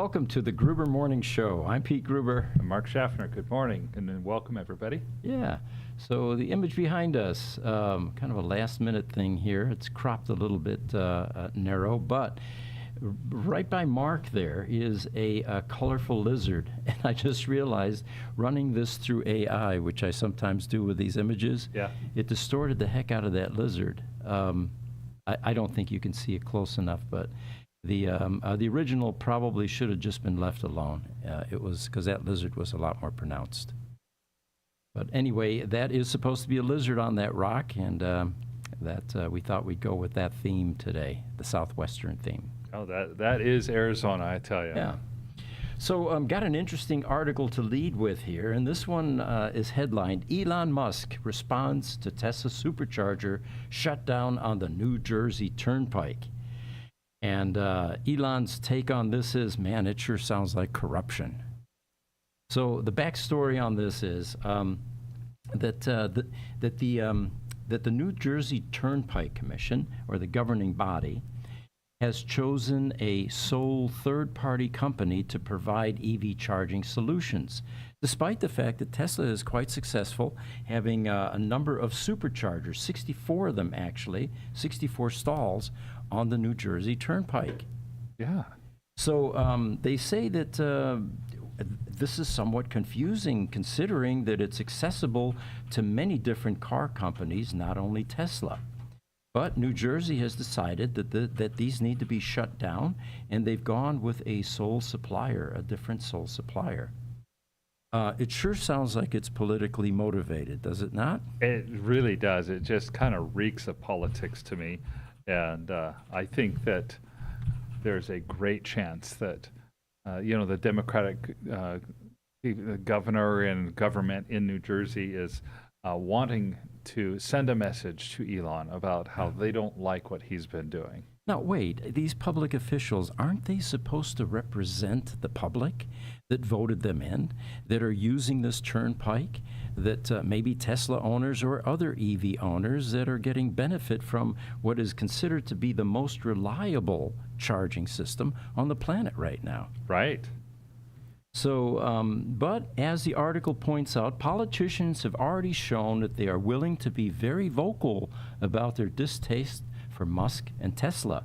welcome to the Gruber Morning Show. I'm Pete Gruber. And Mark Schaffner, good morning, and then welcome everybody. Yeah, so the image behind us, kind of a last-minute thing here. It's cropped a little bit narrow, but right by Mark there is a colorful lizard. And I just realized, running this through AI, which I sometimes do with these images, it distorted the heck out of that lizard. I don't think you can see it close enough, but the original probably should have just been left alone. It was because that lizard was a lot more pronounced. But anyway, that is supposed to be a lizard on that rock, and that we thought we'd go with that theme today, the southwestern theme. Oh, that is Arizona, I tell you. Yeah. So got an interesting article to lead with here, and this one is headlined, Elon Musk responds to Tesla supercharger shutdown on the New Jersey Turnpike. And Elon's take on this is, man, it sure sounds like corruption. So the backstory on this is that the New Jersey Turnpike Commission, or the governing body, has chosen a sole third-party company to provide EV charging solutions, despite the fact that Tesla is quite successful, having a number of superchargers, 64 of them actually, 64 stalls on the New Jersey Turnpike. Yeah. So they say that this is somewhat confusing, considering that it's accessible to many different car companies, not only Tesla. But New Jersey has decided that these need to be shut down, and they've gone with a sole supplier, a different sole supplier. It sure sounds like it's politically motivated, does it not? It really does. It just kind of reeks of politics to me. And I think that there's a great chance that, the Democratic governor and government in New Jersey is wanting to send a message to Elon about how they don't like what he's been doing. Now, wait, these public officials, aren't they supposed to represent the public that voted them in, that are using this turnpike, that maybe Tesla owners or other EV owners that are getting benefit from what is considered to be the most reliable charging system on the planet right now? Right. So, but as the article points out, politicians have already shown that they are willing to be very vocal about their distaste for Musk and Tesla.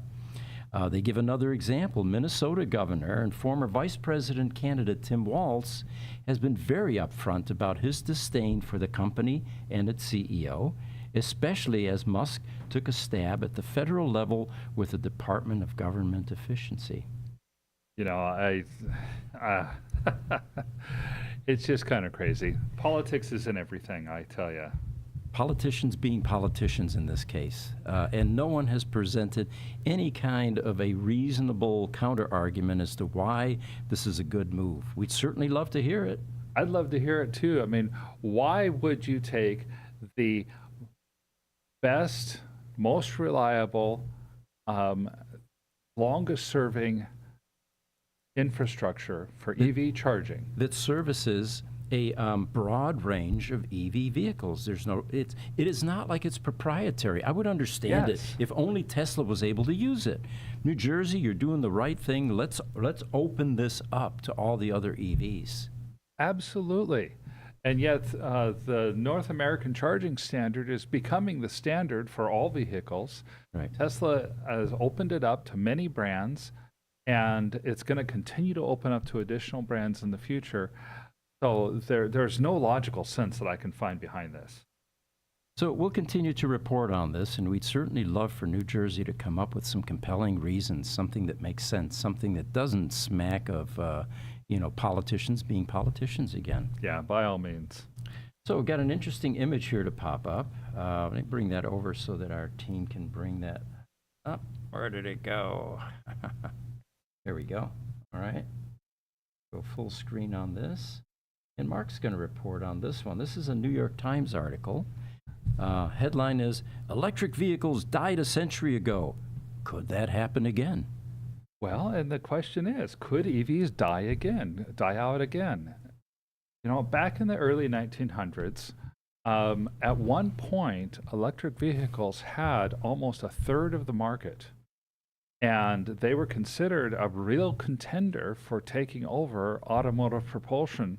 They give another example. Minnesota governor and former vice president candidate Tim Walz has been very upfront about his disdain for the company and its CEO, especially as Musk took a stab at the federal level with the Department of Government Efficiency. You know, it's just kind of crazy. Politics isn't everything, I tell you. Politicians being politicians in this case, and no one has presented any kind of a reasonable counter-argument as to why this is a good move. We'd certainly love to hear it. I'd love to hear it too. I mean, why would you take the best, most reliable, longest-serving infrastructure for EV charging that services a broad range of EV vehicles? It is not like it's proprietary. I would understand it if only Tesla was able to use it. New Jersey, you're doing the right thing. Let's open this up to all the other EVs. Absolutely. And yet the North American charging standard is becoming the standard for all vehicles. Right. Tesla has opened it up to many brands, and it's going to continue to open up to additional brands in the future. So there's no logical sense that I can find behind this. So we'll continue to report on this, and we'd certainly love for New Jersey to come up with some compelling reasons, something that makes sense, something that doesn't smack of, politicians being politicians again. Yeah, by all means. So we've got an interesting image here to pop up. Let me bring that over so that our team can bring that up. Where did it go? There we go. All right. Go full screen on this. And Mark's going to report on this one. This is a New York Times article. Headline is, Electric Vehicles Died a Century Ago. Could that happen again? Well, and the question is, could EVs die out again? You know, back in the early 1900s, at one point, electric vehicles had almost a third of the market. And they were considered a real contender for taking over automotive propulsion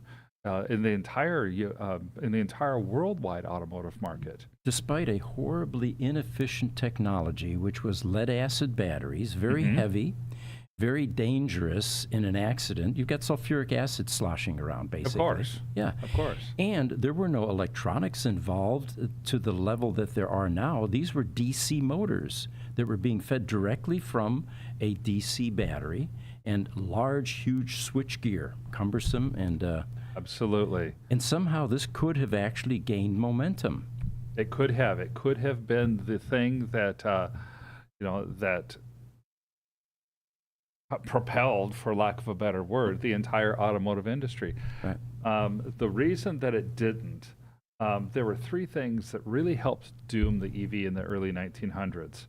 in the entire worldwide automotive market. Despite a horribly inefficient technology, which was lead acid batteries, very Mhm. heavy, very dangerous in an accident. You've got sulfuric acid sloshing around, basically. Of course. Yeah. Of course. And there were no electronics involved to the level that there are now. These were DC motors that were being fed directly from a DC battery, and large, huge switchgear, cumbersome, Absolutely. and somehow this could have actually gained momentum. It could have. It could have been the thing that, that propelled, for lack of a better word, the entire automotive industry. Right. The reason that it didn't, there were three things that really helped doom the EV in the early 1900s.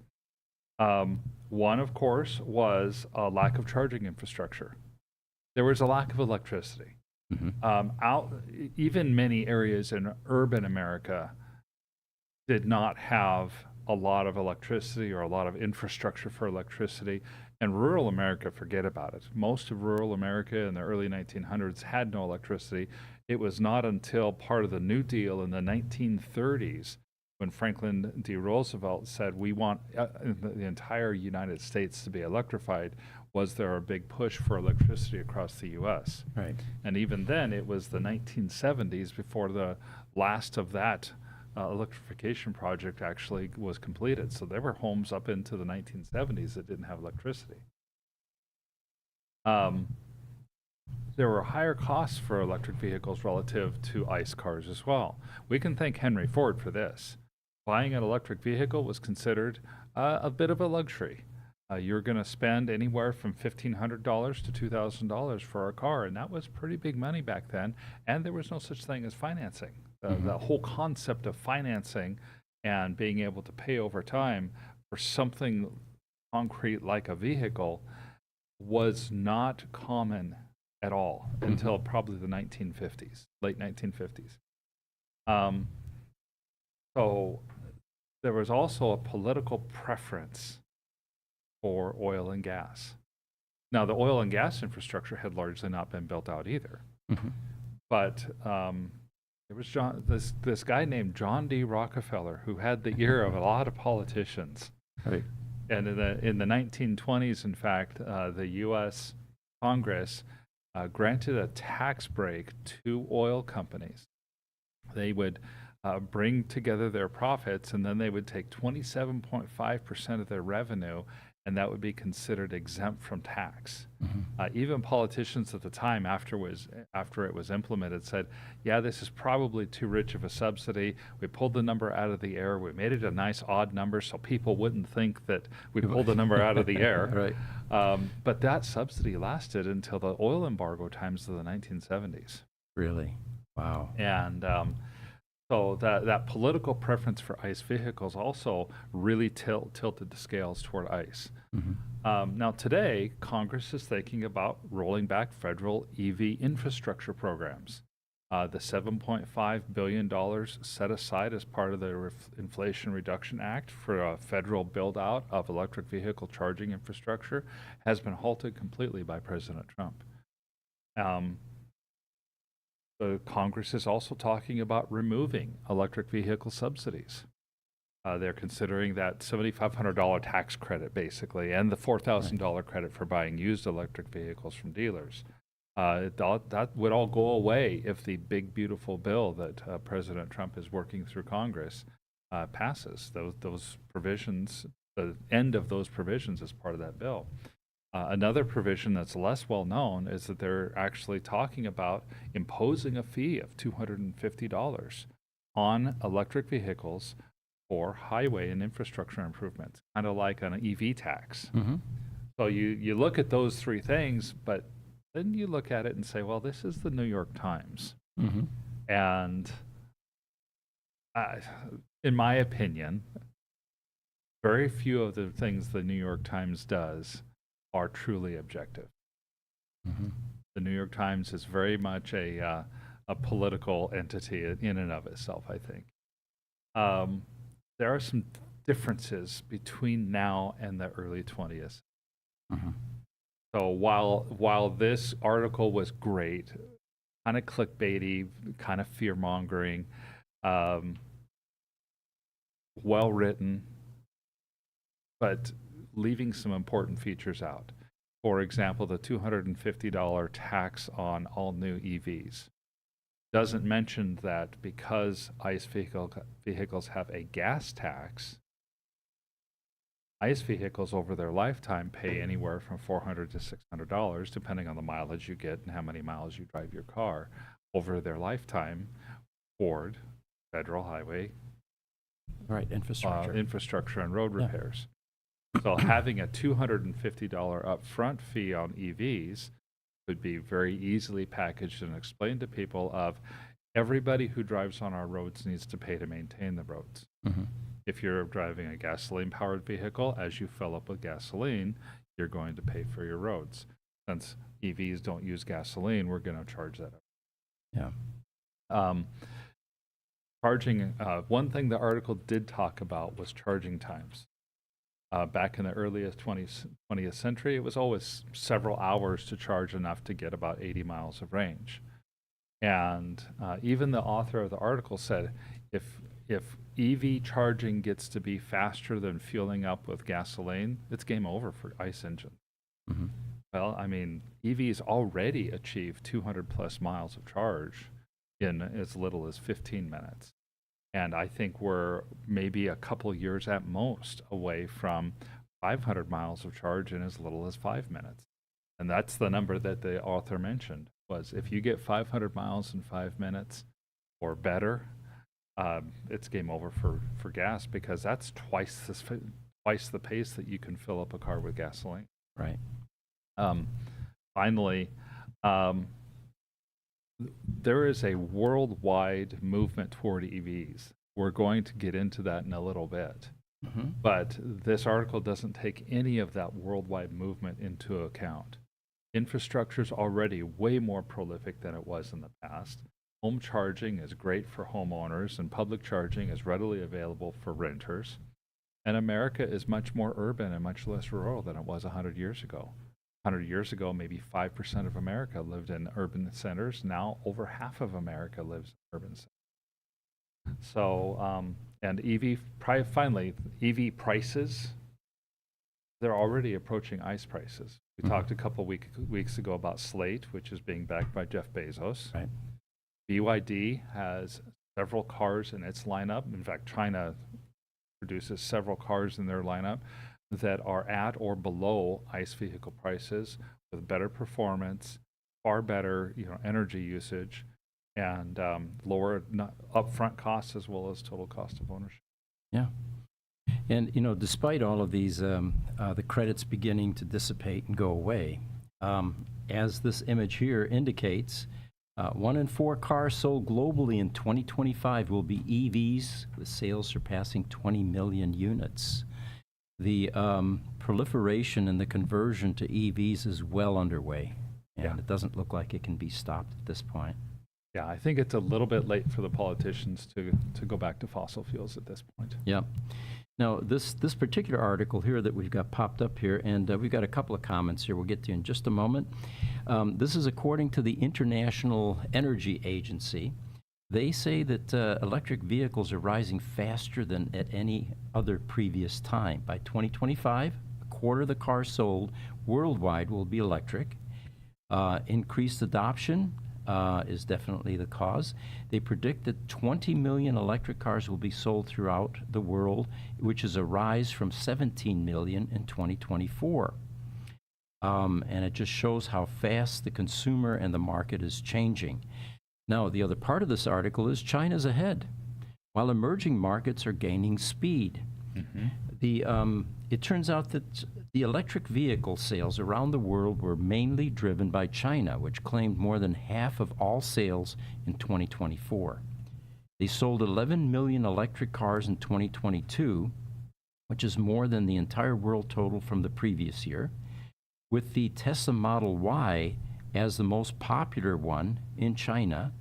One, of course, was a lack of charging infrastructure. There was a lack of electricity. Even many areas in urban America did not have a lot of electricity or a lot of infrastructure for electricity. And rural America, forget about it. Most of rural America in the early 1900s had no electricity. It was not until part of the New Deal in the 1930s when Franklin D. Roosevelt said, we want the entire United States to be electrified, was there a big push for electricity across the U.S. Right. And even then, it was the 1970s before the last of that electrification project actually was completed. So there were homes up into the 1970s that didn't have electricity. There were higher costs for electric vehicles relative to ICE cars as well. We can thank Henry Ford for this. Buying an electric vehicle was considered a bit of a luxury. You're going to spend anywhere from $1,500 to $2,000 for a car, and that was pretty big money back then, and there was no such thing as financing. The whole concept of financing and being able to pay over time for something concrete like a vehicle was not common at all until probably the 1950s, late 1950s. So there was also a political preference for oil and gas. Now, the oil and gas infrastructure had largely not been built out either. But there was this guy named John D. Rockefeller who had the ear of a lot of politicians. Right. And in the 1920s, in fact, the U.S. Congress granted a tax break to oil companies. They would bring together their profits, and then they would take 27.5% of their revenue, and that would be considered exempt from tax. Even politicians at the time, after it was implemented, said, yeah, this is probably too rich of a subsidy. We pulled the number out of the air. We made it a nice odd number so people wouldn't think that we pulled the number out of the air. Right. But that subsidy lasted until the oil embargo times of the 1970s. Really? Wow. And so that political preference for ICE vehicles also really tilted the scales toward ICE. Now today, Congress is thinking about rolling back federal EV infrastructure programs. The $7.5 billion set aside as part of the Inflation Reduction Act for a federal build-out of electric vehicle charging infrastructure has been halted completely by President Trump. The Congress is also talking about removing electric vehicle subsidies. They're considering that $7,500 tax credit, basically, and the $4,000 credit for buying used electric vehicles from dealers. That would all go away if the big, beautiful bill that President Trump is working through Congress passes. Those provisions, the end of those provisions is part of that bill. Another provision that's less well known is that they're actually talking about imposing a fee of $250 on electric vehicles for highway and infrastructure improvements, kind of like an EV tax. So you look at those three things, but then you look at it and say, well, this is the New York Times. And in my opinion, very few of the things the New York Times does are truly objective. The New York Times is very much a political entity in and of itself, I think. There are some differences between now and the early 20th Mhm. So while this article was great, kind of clickbaity, kind of fear mongering, um, well written, but leaving some important features out. For example, the $250 tax on all new EVs doesn't mention that because vehicles have a gas tax, ICE vehicles over their lifetime pay anywhere from $400 to $600, depending on the mileage you get and how many miles you drive your car. Over their lifetime, Ford, federal highway, Right, infrastructure. infrastructure and road Yeah. repairs. So having a $250 upfront fee on EVs could be very easily packaged and explained to people of everybody who drives on our roads needs to pay to maintain the roads. Mhm. If you're driving a gasoline-powered vehicle, as you fill up with gasoline, you're going to pay for your roads. Since EVs don't use gasoline, we're going to charge that up. Yeah. Charging, one thing the article did talk about was charging times. Back in the earliest 20th century, it was always several hours to charge enough to get about 80 miles of range. And even the author of the article said, if EV charging gets to be faster than fueling up with gasoline, it's game over for ICE engines. Mhm. Well, I mean, EVs already achieve 200 plus miles of charge in as little as 15 minutes. And I think we're maybe a couple years at most away from 500 miles of charge in as little as 5 minutes. And that's the number that the author mentioned, was if you get 500 miles in 5 minutes or better, it's game over for gas, because that's twice the pace that you can fill up a car with gasoline. Right. Finally, there is a worldwide movement toward EVs. We're going to get into that in a little bit. Mhm. But this article doesn't take any of that worldwide movement into account. Infrastructure is already way more prolific than it was in the past. Home charging is great for homeowners, and public charging is readily available for renters. And America is much more urban and much less rural than it was 100 years ago. 100 years ago, maybe 5% of America lived in urban centers. Now, over half of America lives in urban centers. So, and finally, EV prices, they're already approaching ICE prices. We talked a couple weeks ago about Slate, which is being backed by Jeff Bezos. Right. BYD has several cars in its lineup. In fact, China produces several cars in their lineup that are at or below ICE vehicle prices, with better performance, far better energy usage, and lower upfront costs as well as total cost of ownership. Yeah. And, despite all of these, the credits beginning to dissipate and go away, as this image here indicates, 1 in 4 cars sold globally in 2025 will be EVs, with sales surpassing 20 million units. The proliferation and the conversion to EVs is well underway, and Yeah. it doesn't look like it can be stopped at this point. Yeah, I think it's a little bit late for the politicians to go back to fossil fuels at this point. Yeah. Now, this particular article here that we've got popped up here, and we've got a couple of comments here we'll get to in just a moment. This is according to the International Energy Agency. They say that electric vehicles are rising faster than at any other previous time. By 2025, a quarter of the cars sold worldwide will be electric. Increased adoption is definitely the cause. They predict that 20 million electric cars will be sold throughout the world, which is a rise from 17 million in 2024. And it just shows how fast the consumer and the market is changing. Now, the other part of this article is China's ahead, while emerging markets are gaining speed. It turns out that the electric vehicle sales around the world were mainly driven by China, which claimed more than half of all sales in 2024. They sold 11 million electric cars in 2022, which is more than the entire world total from the previous year, with the Tesla Model Y as the most popular one in China,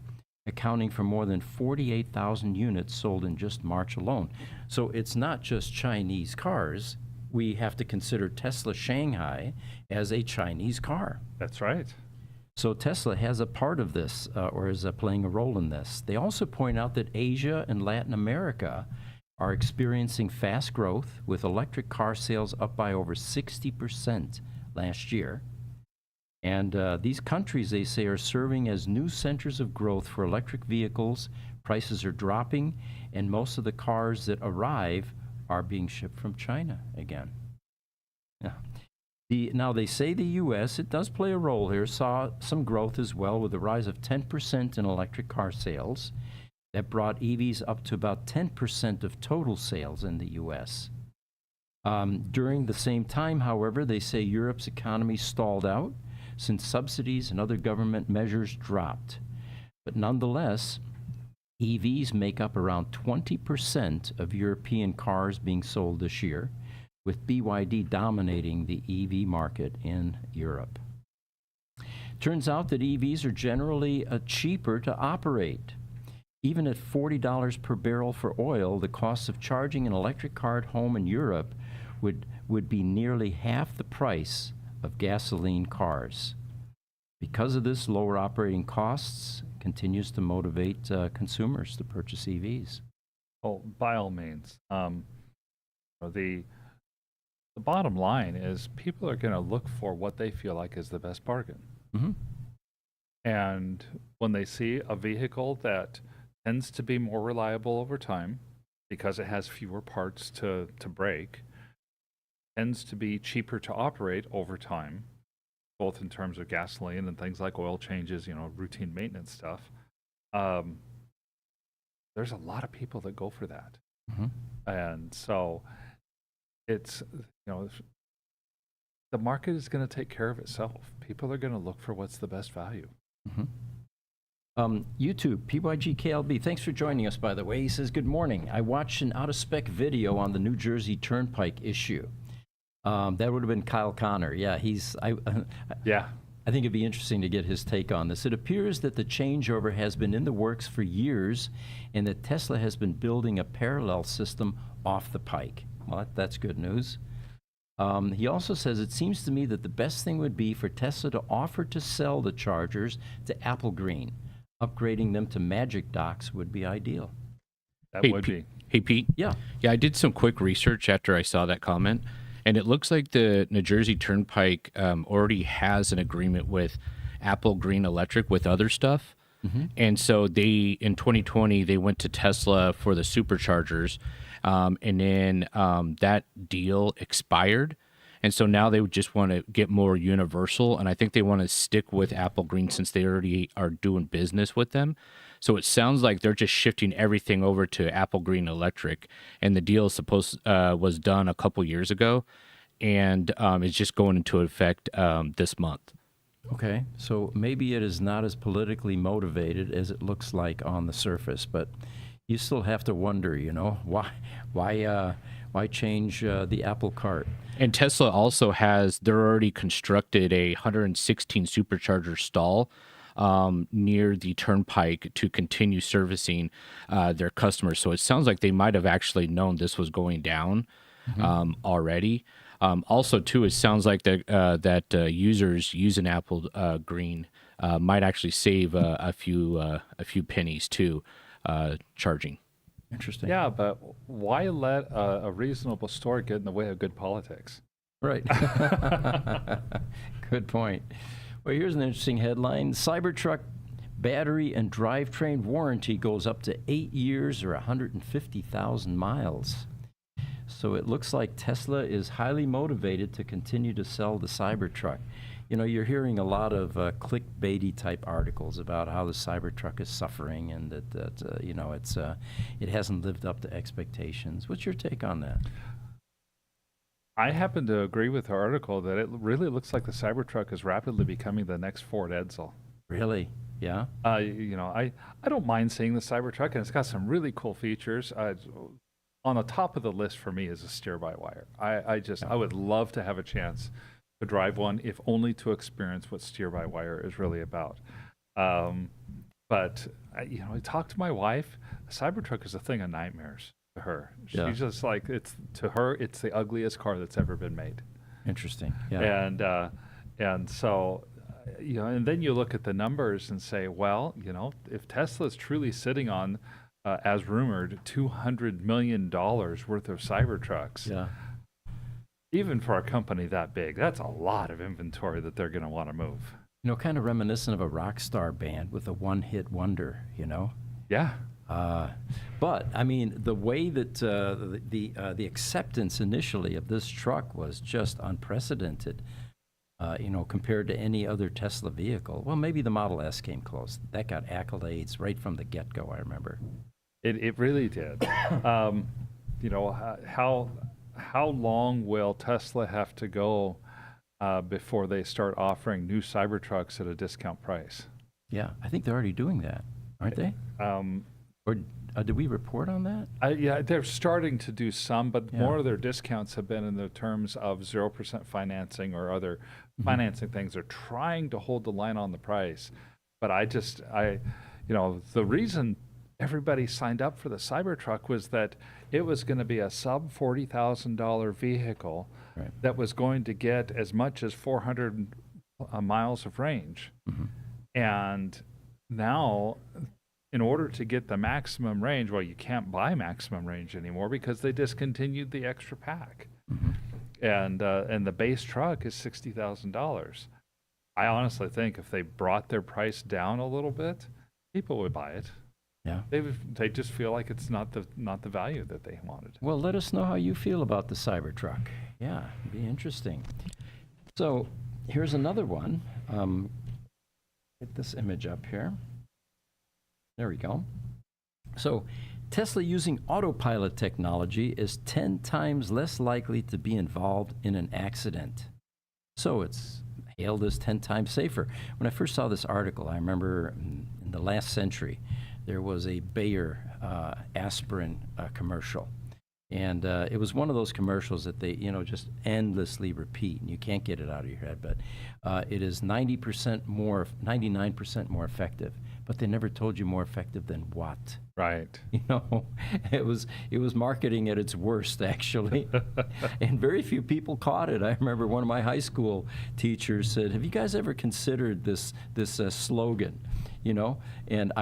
accounting for more than 48,000 units sold in just March alone. So it's not just Chinese cars, we have to consider Tesla Shanghai as a Chinese car. That's right. So Tesla has a part of this, or is playing a role in this. They also point out that Asia and Latin America are experiencing fast growth, with electric car sales up by over 60% last year. And these countries, they say, are serving as new centers of growth for electric vehicles. Prices are dropping, and most of the cars that arrive are being shipped from China again. Yeah. Now, they say the U.S., it does play a role here, saw some growth as well, with a rise of 10% in electric car sales. That brought EVs up to about 10% of total sales in the U.S. During the same time, however, they say Europe's economy stalled out since subsidies and other government measures dropped. But nonetheless, EVs make up around 20% of European cars being sold this year, with BYD dominating the EV market in Europe. Turns out that EVs are generally cheaper to operate. Even at $40 per barrel for oil, the cost of charging an electric car at home in Europe would be nearly half the price of gasoline cars. Because of this, lower operating costs continues to motivate consumers to purchase EVs. Well, by all means. The bottom line is people are going to look for what they feel like is the best bargain. Mm-hmm. And when they see a vehicle that tends to be more reliable over time because it has fewer parts to break, tends to be cheaper to operate over time, both in terms of gasoline and things like oil changes, routine maintenance stuff. There's a lot of people that go for that. Mm-hmm. And so it's, the market is going to take care of itself. People are going to look for what's the best value. Mm-hmm. YouTube, PYGKLB, thanks for joining us, by the way. He says, good morning. I watched an out-of-spec video on the New Jersey Turnpike issue. That would have been Kyle Connor. Yeah, Yeah. I think it'd be interesting to get his take on this. It appears that the changeover has been in the works for years, and that Tesla has been building a parallel system off the pike. Well, that's good news. He also says, it seems to me that the best thing would be for Tesla to offer to sell the chargers to Apple Green. Upgrading them to Magic Docks would be ideal. That would be. Hey, Pete. Yeah. Yeah, I did some quick research after I saw that comment, and it looks like the New Jersey Turnpike already has an agreement with Apple Green Electric with other stuff. Mm-hmm. And so in 2020, they went to Tesla for the superchargers, and then that deal expired. And so now they would just want to get more universal, and I think they want to stick with Apple Green since they already are doing business with them. So it sounds like they're just shifting everything over to Apple Green Electric, and the deal was done a couple years ago, and it's just going into effect this month. Okay, so maybe it is not as politically motivated as it looks like on the surface, but you still have to wonder, why change the Apple cart? And Tesla also they're already constructed a 116 supercharger stall near the turnpike to continue servicing their customers. So it sounds like they might have actually known this was going down already. Also, too, it sounds like that users using Apple Green might actually save a few pennies too, charging. Interesting. Yeah, but why let a reasonable store get in the way of good politics? Right. Good point. Well, here's an interesting headline. Cybertruck battery and drivetrain warranty goes up to 8 years or 150,000 miles. So it looks like Tesla is highly motivated to continue to sell the Cybertruck. You're hearing a lot of clickbaity type articles about how the Cybertruck is suffering and that it hasn't lived up to expectations. What's your take on that? I happen to agree with the article that it really looks like the Cybertruck is rapidly becoming the next Ford Edsel. Really? Yeah. I don't mind seeing the Cybertruck, and it's got some really cool features. On the top of the list for me is a steer-by-wire. I would love to have a chance to drive one, if only to experience what steer-by-wire is really about. But I talked to my wife. The Cybertruck is a thing of nightmares. to her. Yeah. She's just like, to her, it's the ugliest car that's ever been made. Interesting. Yeah. And so, and then you look at the numbers and say, well, if Tesla's truly sitting on, as rumored, $200 million worth of Cybertrucks, Yeah. even for a company that big, that's a lot of inventory that they're going to want to move. Kind of reminiscent of a rock star band with a one-hit wonder, Yeah. But I mean, the way that the acceptance initially of this truck was just unprecedented. Compared to any other Tesla vehicle. Well, maybe the Model S came close. That got accolades right from the get-go, I remember. It really did. How long will Tesla have to go before they start offering new Cybertrucks at a discount price? Yeah, I think they're already doing that, aren't they? Or did we report on that? Yeah, they're starting to do some, but more of their discounts have been in the terms of 0% financing or other financing things. They're trying to hold the line on the price. But the reason everybody signed up for the Cybertruck was that it was going to be a sub $40,000 vehicle that was going to get as much as 400 miles of range. And now, in order to get the maximum range, well, you can't buy maximum range anymore because they discontinued the extra pack. And the base truck is $60,000. I honestly think if they brought their price down a little bit, people would buy it. Yeah. They just feel like it's not the value that they wanted. Well, let us know how you feel about the Cybertruck. Yeah, it'd be interesting. So here's another one. Get this image up here. There we go. So Tesla using autopilot technology is 10 times less likely to be involved in an accident. So it's hailed as 10 times safer. When I first saw this article, I remember in the last century, there was a Bayer aspirin commercial. And it was one of those commercials that they, just endlessly repeat, and you can't get it out of your head. But it is 99% more effective. But they never told you more effective than what. Right. It was marketing at its worst, actually. And very few people caught it. I remember one of my high school teachers said, "Have you guys ever considered this slogan?" And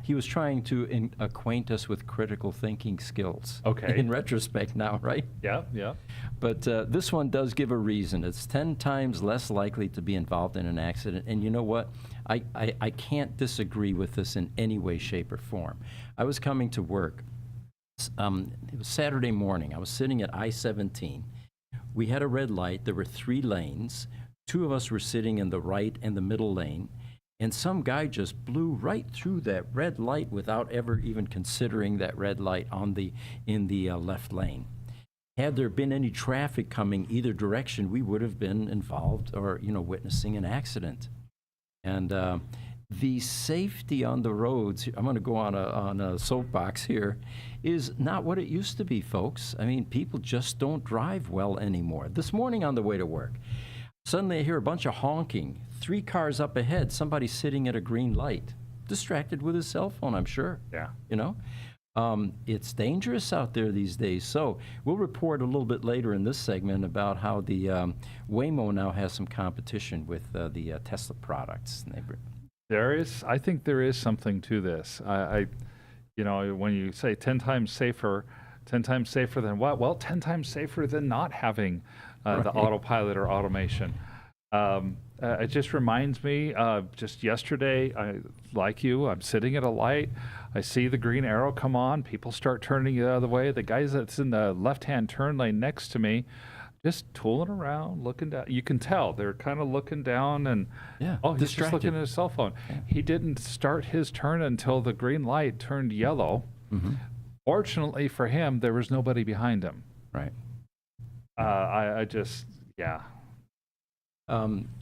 he was trying to acquaint us with critical thinking skills. Okay. In retrospect now, right? Yeah. But this one does give a reason. It's 10 times less likely to be involved in an accident. And you know what? I can't disagree with this in any way, shape, or form. I was coming to work. It was Saturday morning. I was sitting at I-17. We had a red light. There were 3 lanes. 2 of us were sitting in the right and the middle lane. And some guy just blew right through that red light without ever even considering that red light in the left lane. Had there been any traffic coming either direction, we would have been involved or witnessing an accident. And the safety on the roads, I'm going to go on a soapbox here, is not what it used to be, folks. I mean, people just don't drive well anymore. This morning on the way to work, suddenly I hear a bunch of honking. 3 cars up ahead, somebody sitting at a green light, distracted with his cell phone, I'm sure. Yeah. It's dangerous out there these days. So we'll report a little bit later in this segment about how the Waymo now has some competition with the Tesla products. I think there is something to this. When you say 10 times safer than what? Well, 10 times safer than not having the autopilot or automation. It just reminds me, just yesterday, I'm sitting at a light. I see the green arrow come on. People start turning the other way. The guy that's in the left-hand turn lane next to me, just tooling around, looking down. You can tell they're kind of looking down and, he's just looking at his cell phone. Yeah. He didn't start his turn until the green light turned yellow. Mm-hmm. Fortunately for him, there was nobody behind him. Right.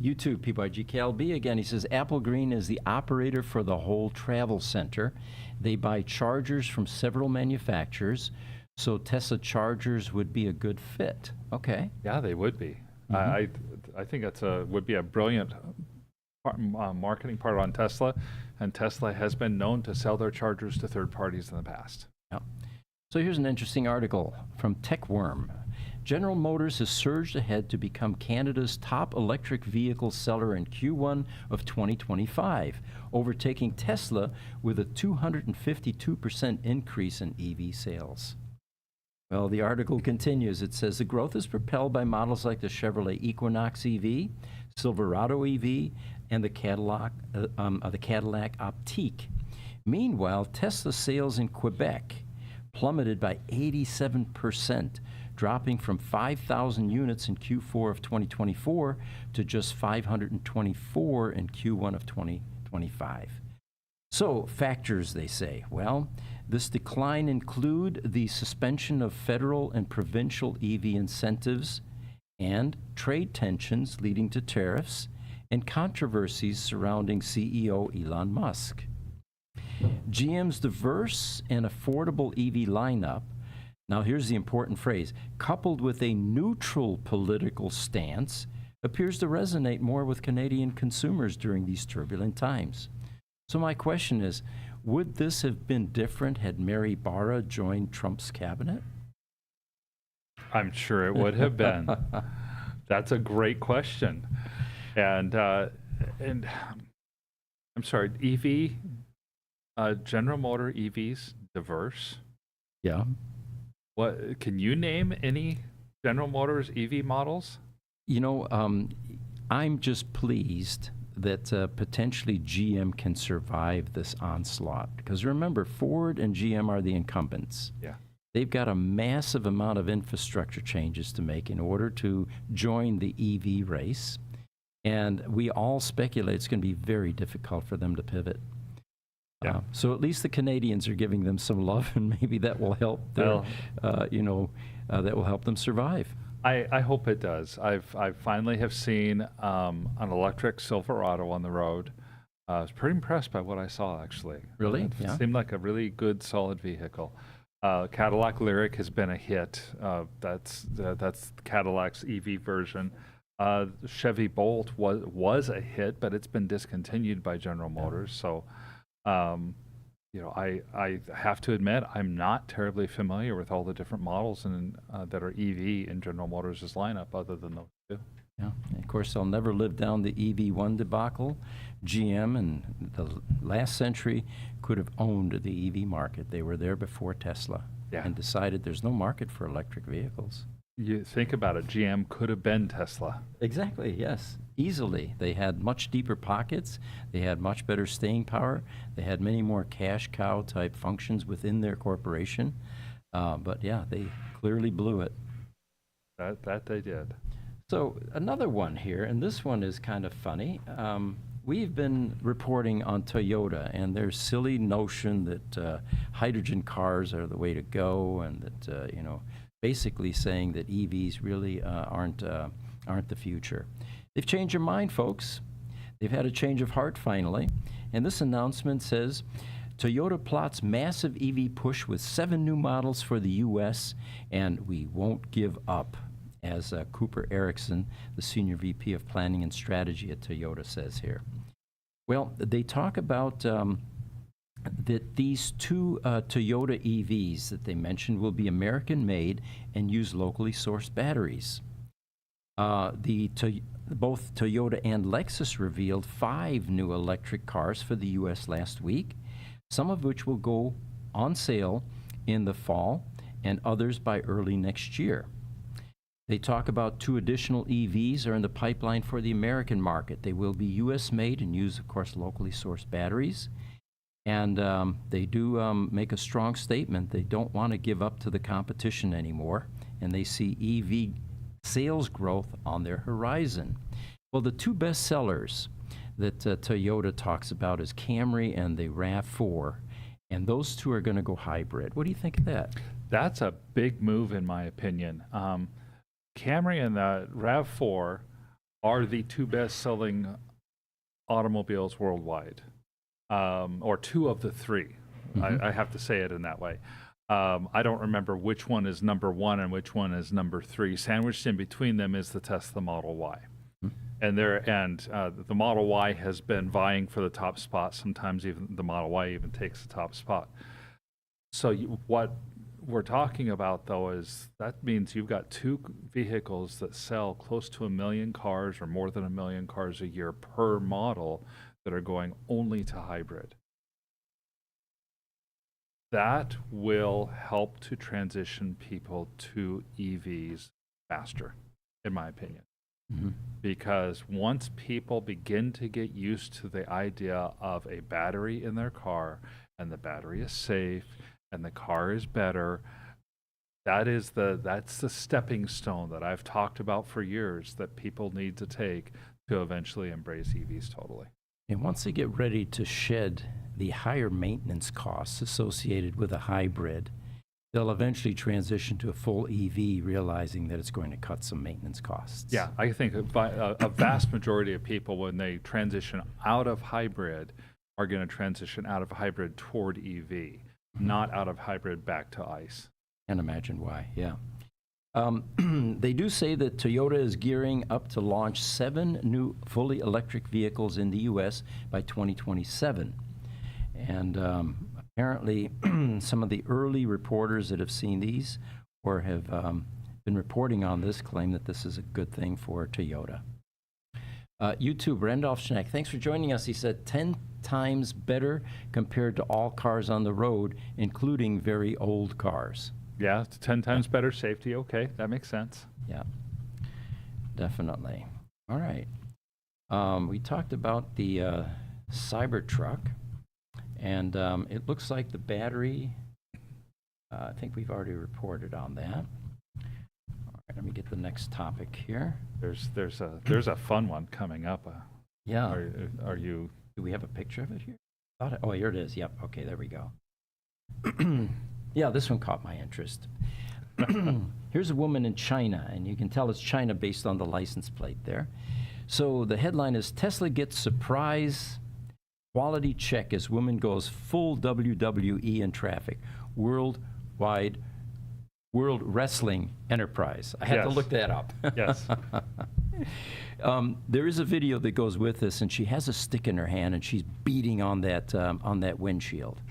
YouTube, PYGKLB again, he says, Apple Green is the operator for the whole travel center. They buy chargers from several manufacturers, so Tesla chargers would be a good fit. Okay. Yeah, they would be. Mm-hmm. I think would be a brilliant marketing part on Tesla, and Tesla has been known to sell their chargers to third parties in the past. Yeah. So here's an interesting article from TechWorm. General Motors has surged ahead to become Canada's top electric vehicle seller in Q1 of 2025, overtaking Tesla with a 252% increase in EV sales. Well, the article continues. It says the growth is propelled by models like the Chevrolet Equinox EV, Silverado EV, and the Cadillac Optiq. Meanwhile, Tesla sales in Quebec plummeted by 87%, dropping from 5,000 units in Q4 of 2024 to just 524 in Q1 of 2025. So, factors, they say. Well, this decline include the suspension of federal and provincial EV incentives and trade tensions leading to tariffs and controversies surrounding CEO Elon Musk. GM's diverse and affordable EV lineup, now here's the important phrase, coupled with a neutral political stance, appears to resonate more with Canadian consumers during these turbulent times. So my question is, would this have been different had Mary Barra joined Trump's cabinet? I'm sure it would have been. That's a great question. And I'm sorry, General Motor EVs, diverse. Yeah. What can you name any General Motors EV models? You know, I'm just pleased that potentially GM can survive this onslaught. Because remember, Ford and GM are the incumbents. Yeah. They've got a massive amount of infrastructure changes to make in order to join the EV race. And we all speculate it's going to be very difficult for them to pivot. Yeah. So at least the Canadians are giving them some love, and maybe that will help their, that will help them survive. I hope it does. I finally have seen an electric Silverado on the road. I was pretty impressed by what I saw, actually. Really? It Yeah. seemed like a really good, solid vehicle. Cadillac Lyric has been a hit. That's Cadillac's EV version. Chevy Bolt was a hit, but it's been discontinued by General Motors. So, I have to admit I'm not terribly familiar with all the different models that are EV in General Motors' lineup, other than those two. Yeah, and of course, they'll never live down the EV1 debacle. GM in the last century could have owned the EV market. They were there before Tesla and decided there's no market for electric vehicles. You think about it, GM could have been Tesla. Exactly, yes, easily. They had much deeper pockets. They had much better staying power. They had many more cash cow type functions within their corporation. But yeah, they clearly blew it. That they did. So another one here, and this one is kind of funny. We've been reporting on Toyota and their silly notion that hydrogen cars are the way to go, and that basically saying that EVs really aren't the future. They've changed their mind, folks. They've had a change of heart finally, and this announcement says Toyota plots massive EV push with 7 new models for the U.S., and we won't give up, as Cooper Erickson, the Senior VP of Planning and Strategy at Toyota, says here. Well, they talk about that these 2 Toyota EVs that they mentioned will be American-made and use locally sourced batteries. Both Toyota and Lexus revealed 5 new electric cars for the U.S. last week, some of which will go on sale in the fall and others by early next year. They talk about 2 additional EVs are in the pipeline for the American market. They will be U.S. made and use, of course, locally sourced batteries. And they do make a strong statement. They don't want to give up to the competition anymore, and they see EV sales growth on their horizon. Well, the 2 best sellers that Toyota talks about is Camry and the RAV4, and those 2 are going to go hybrid. What do you think of that? That's a big move, in my opinion. Camry and the RAV4 are the 2 best-selling automobiles worldwide, or 2 of the 3. Mm-hmm. I have to say it in that way. I don't remember which one is number 1 and which one is number 3. Sandwiched in between them is the Tesla Model Y. Mm-hmm. And the Model Y has been vying for the top spot. Sometimes even the Model Y even takes the top spot. So what we're talking about, though, is that means you've got two vehicles that sell close to 1 million cars or more than 1 million cars a year per model that are going only to hybrid. That will help to transition people to EVs faster, in my opinion. Mm-hmm. Because once people begin to get used to the idea of a battery in their car, and the battery is safe, and the car is better, that's the stepping stone that I've talked about for years that people need to take to eventually embrace EVs totally. And once they get ready to shed the higher maintenance costs associated with a hybrid, they'll eventually transition to a full EV, realizing that it's going to cut some maintenance costs. Yeah, I think a vast majority of people, when they transition out of hybrid, are going to transition out of hybrid toward EV, not out of hybrid back to ICE. Can't imagine why, yeah. They do say that Toyota is gearing up to launch 7 new fully electric vehicles in the U.S. by 2027. And apparently, some of the early reporters that have seen these or have been reporting on this claim that this is a good thing for Toyota. YouTube, Randolph Schneck, thanks for joining us. He said 10 times better compared to all cars on the road, including very old cars. Yeah, it's 10 times better safety. Okay, that makes sense. Yeah, definitely. All right. We talked about the Cybertruck, and it looks like the battery, I think we've already reported on that. All right, let me get the next topic here. There's a fun one coming up. Yeah. Are you? Do we have a picture of it here? Oh, here it is. Yep. Okay, there we go. Yeah, this one caught my interest. Here's a woman in China, and you can tell it's China based on the license plate there. So the headline is, Tesla gets surprise quality check as woman goes full WWE in traffic. World Wrestling Enterprise. I had to look that up. Yes. There is a video that goes with this, and she has a stick in her hand, and she's beating on that windshield.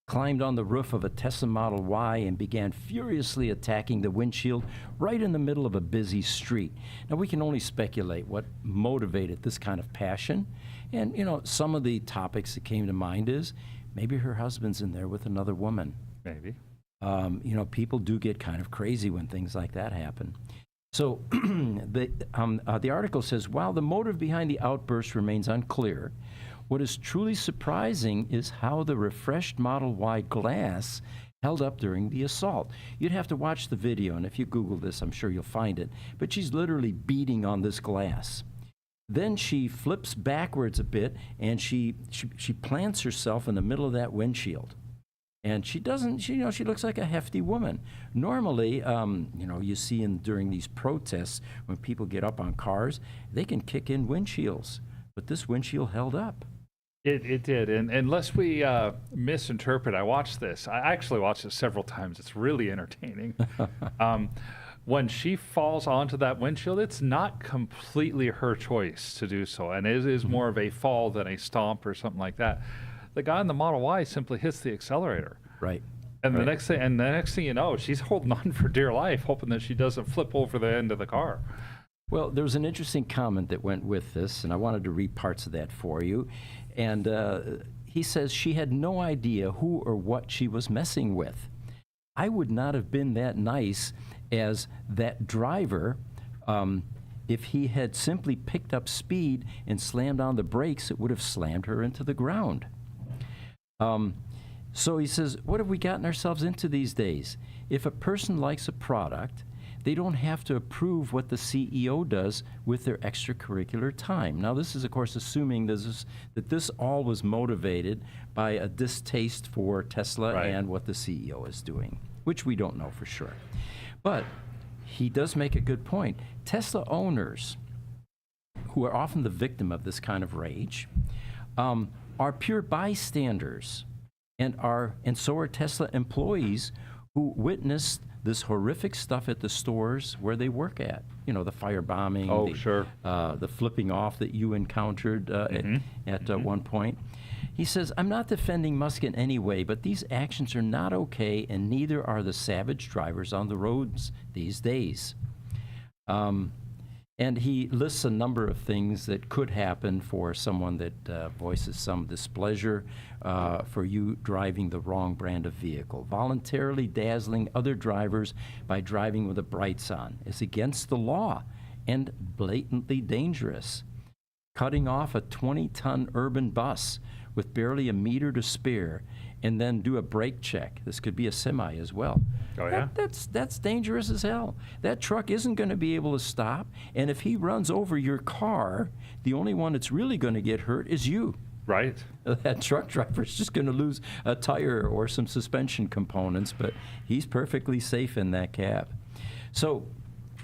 Climbed on the roof of a Tesla Model Y and began furiously attacking the windshield right in the middle of a busy street. Now, we can only speculate what motivated this kind of passion. And, some of the topics that came to mind is maybe her husband's in there with another woman. Maybe. People do get kind of crazy when things like that happen. So the article says, while the motive behind the outburst remains unclear, what is truly surprising is how the refreshed Model Y glass held up during the assault. You'd have to watch the video, and if you Google this, I'm sure you'll find it. But she's literally beating on this glass. Then she flips backwards a bit, and she plants herself in the middle of that windshield. And she doesn't, she looks like a hefty woman. Normally, you see during these protests, when people get up on cars, they can kick in windshields. But this windshield held up. It did, and unless we misinterpret, I watched this. I actually watched it several times. It's really entertaining. When she falls onto that windshield, it's not completely her choice to do so, and it is more of a fall than a stomp or something like that. The guy in the Model Y simply hits the accelerator. Right. And the next thing you know, she's holding on for dear life, hoping that she doesn't flip over the end of the car. Well, there was an interesting comment that went with this, and I wanted to read parts of that for you. And he says she had no idea who or what she was messing with. I would not have been that nice as that driver if he had simply picked up speed and slammed on the brakes. It would have slammed her into the ground. So he says, what have we gotten ourselves into these days? If a person likes a product, they don't have to approve what the CEO does with their extracurricular time. Now, this is, of course, assuming that this all was motivated by a distaste for Tesla and what the CEO is doing, which we don't know for sure. But he does make a good point. Tesla owners, who are often the victim of this kind of rage, are pure bystanders, and so are Tesla employees who witnessed this horrific stuff at the stores where they work at. The firebombing, the flipping off that you encountered at one point. He says, I'm not defending Musk in any way, but these actions are not okay, and neither are the savage drivers on the roads these days. And he lists a number of things that could happen for someone that voices some displeasure for you driving the wrong brand of vehicle. Voluntarily dazzling other drivers by driving with the brights on is against the law and blatantly dangerous. Cutting off a 20-ton urban bus with barely a meter to spare and then do a brake check. This could be a semi as well. Oh, yeah? That's dangerous as hell. That truck isn't going to be able to stop, and if he runs over your car, the only one that's really going to get hurt is you. Right. That truck driver's just going to lose a tire or some suspension components, but he's perfectly safe in that cab. So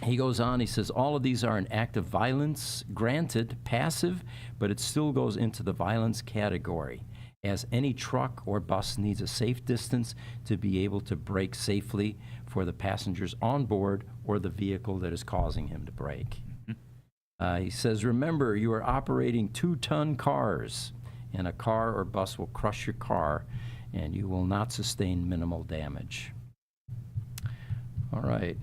he goes on, he says, all of these are an act of violence, granted, passive, but it still goes into the violence category, as any truck or bus needs a safe distance to be able to brake safely for the passengers on board or the vehicle that is causing him to brake. He says, remember, you are operating 2-ton cars, and a car or bus will crush your car, and you will not sustain minimal damage. All right.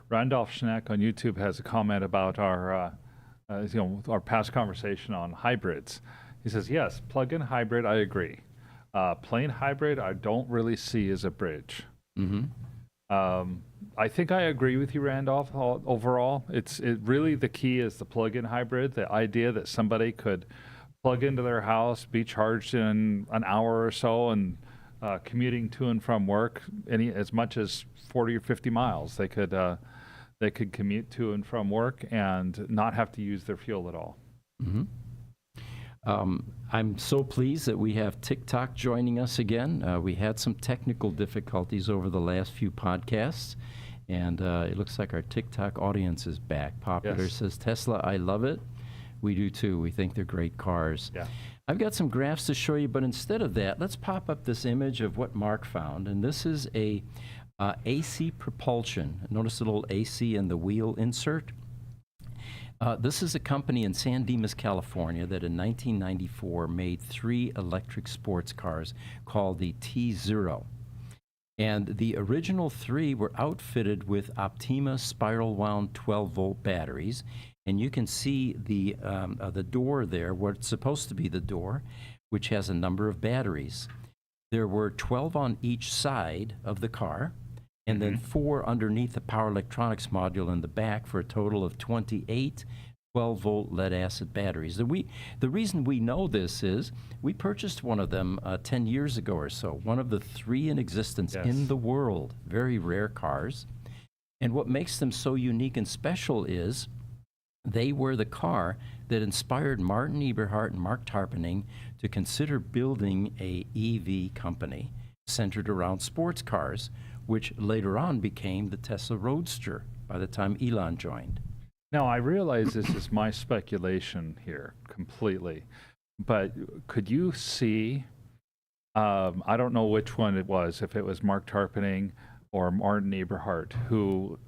Randolph Schneck on YouTube has a comment about our past conversation on hybrids. He says, yes, plug-in hybrid, I agree. Plain hybrid, I don't really see as a bridge. I think I agree with you, Randolph, overall. It really, the key is the plug-in hybrid, the idea that somebody could plug into their house, be charged in an hour or so, and commuting to and from work as much as 40 or 50 miles. They could commute to and from work and not have to use their fuel at all. I'm so pleased that we have TikTok joining us again. We had some technical difficulties over the last few podcasts, and it looks like our TikTok audience is back. Popular Yes. says, Tesla, I love it. We do too. We think they're great cars. Yeah. I've got some graphs to show you, but instead of that, let's pop up this image of what Mark found, and this is a AC propulsion. Notice the little AC in the wheel insert. This is a company in San Dimas, California, that in 1994 made 3 electric sports cars called the T0. And the original 3 were outfitted with Optima spiral wound 12-volt batteries. And you can see the door there, what's supposed to be the door, which has a number of batteries. There were 12 on each side of the car, and then 4 underneath the power electronics module in the back for a total of 28 12-volt lead-acid batteries. The reason we know this is we purchased one of them 10 years ago or so, one of the 3 in existence in the world, very rare cars. And what makes them so unique and special is they were the car that inspired Martin Eberhard and Mark Tarpenning to consider building a EV company centered around sports cars, which later on became the Tesla Roadster by the time Elon joined. Now, I realize this is my speculation here completely, but could you see, I don't know which one it was, if it was Mark Tarpenning or Martin Eberhard, who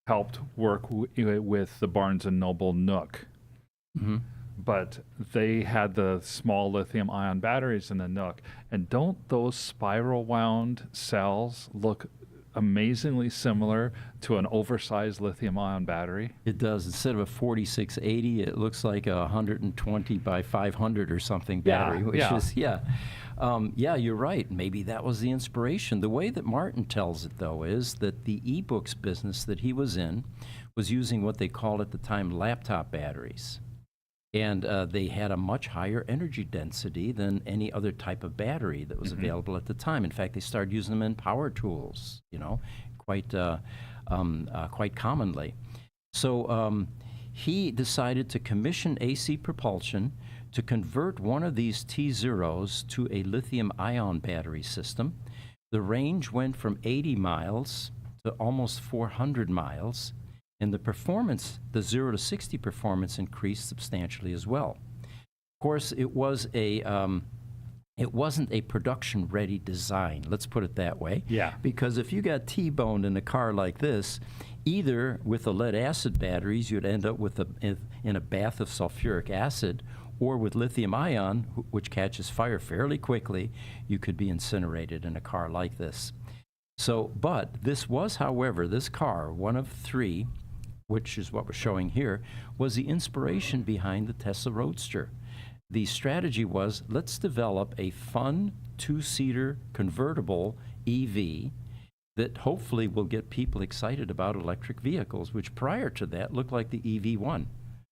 helped work with the Barnes & Noble Nook. But they had the small lithium-ion batteries in the Nook. And don't those spiral-wound cells look amazingly similar to an oversized lithium-ion battery? It does. Instead of a 4680, it looks like a 120 by 500 or something battery, which is, you're right. Maybe that was the inspiration. The way that Martin tells it, though, is that the e-books business that he was in was using what they called at the time laptop batteries. And they had a much higher energy density than any other type of battery that was available at the time. In fact, they started using them in power tools, quite commonly. So he decided to commission AC Propulsion to convert one of these T0s to a lithium-ion battery system. The range went from 80 miles to almost 400 miles. And the performance, the 0 to 60 performance, increased substantially as well. Of course, it wasn't a production-ready design, let's put it that way. Yeah. Because if you got T-boned in a car like this, either with the lead-acid batteries, you'd end up with in a bath of sulfuric acid, or with lithium ion, which catches fire fairly quickly, you could be incinerated in a car like this. So, but this was, however, this car, one of three, which is what we're showing here, was the inspiration behind the Tesla Roadster. The strategy was, let's develop a fun two-seater convertible EV that hopefully will get people excited about electric vehicles, which prior to that looked like the EV1,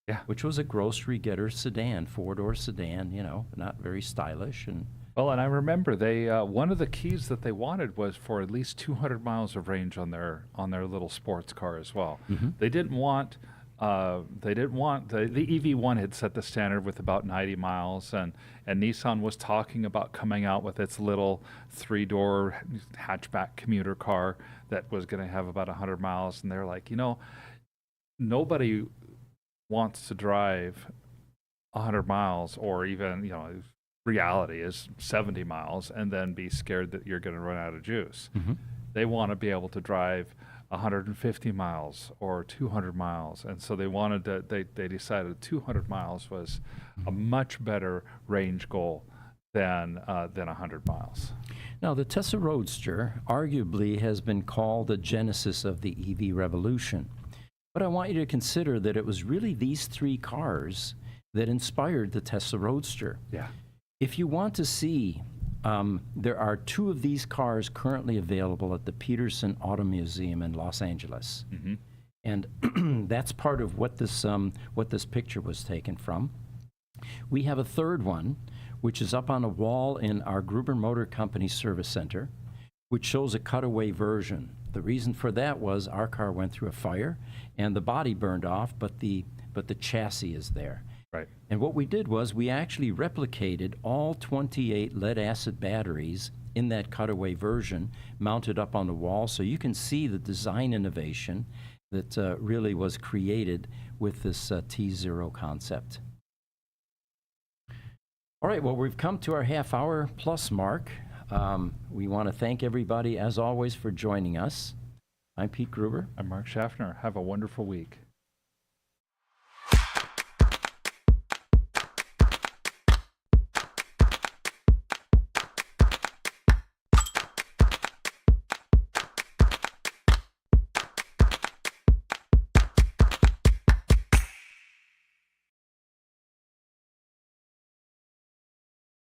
Yeah. which was a grocery getter sedan, four-door sedan, you know, not very stylish. And Well, and I remember they one of the keys that they wanted was for at least 200 miles of range on their little sports car as well. They didn't want the EV1 had set the standard with about 90 miles, and Nissan was talking about coming out with its little 3-door hatchback commuter car that was going to have about 100 miles, and they're like, nobody wants to drive 100 miles, or even, reality is 70 miles and then be scared that you're going to run out of juice. They want to be able to drive 150 miles or 200 miles. And so they decided 200 miles was a much better range goal than 100 miles. now the Tesla Roadster arguably has been called the genesis of the EV revolution. But I want you to consider that it was really these three cars that inspired the Tesla Roadster. Yeah. If you want to see, there are two of these cars currently available at the Peterson Auto Museum in Los Angeles. And that's part of what this picture was taken from. We have a third one, which is up on a wall in our Gruber Motor Company Service Center, which shows a cutaway version. The reason for that was our car went through a fire and the body burned off, but the chassis is there. Right. And what we did was we actually replicated all 28 lead-acid batteries in that cutaway version, mounted up on the wall, so you can see the design innovation that really was created with this T0 concept. All right, well, we've come to our half-hour plus mark. We want to thank everybody, as always, for joining us. I'm Pete Gruber. I'm Mark Schaffner. Have a wonderful week.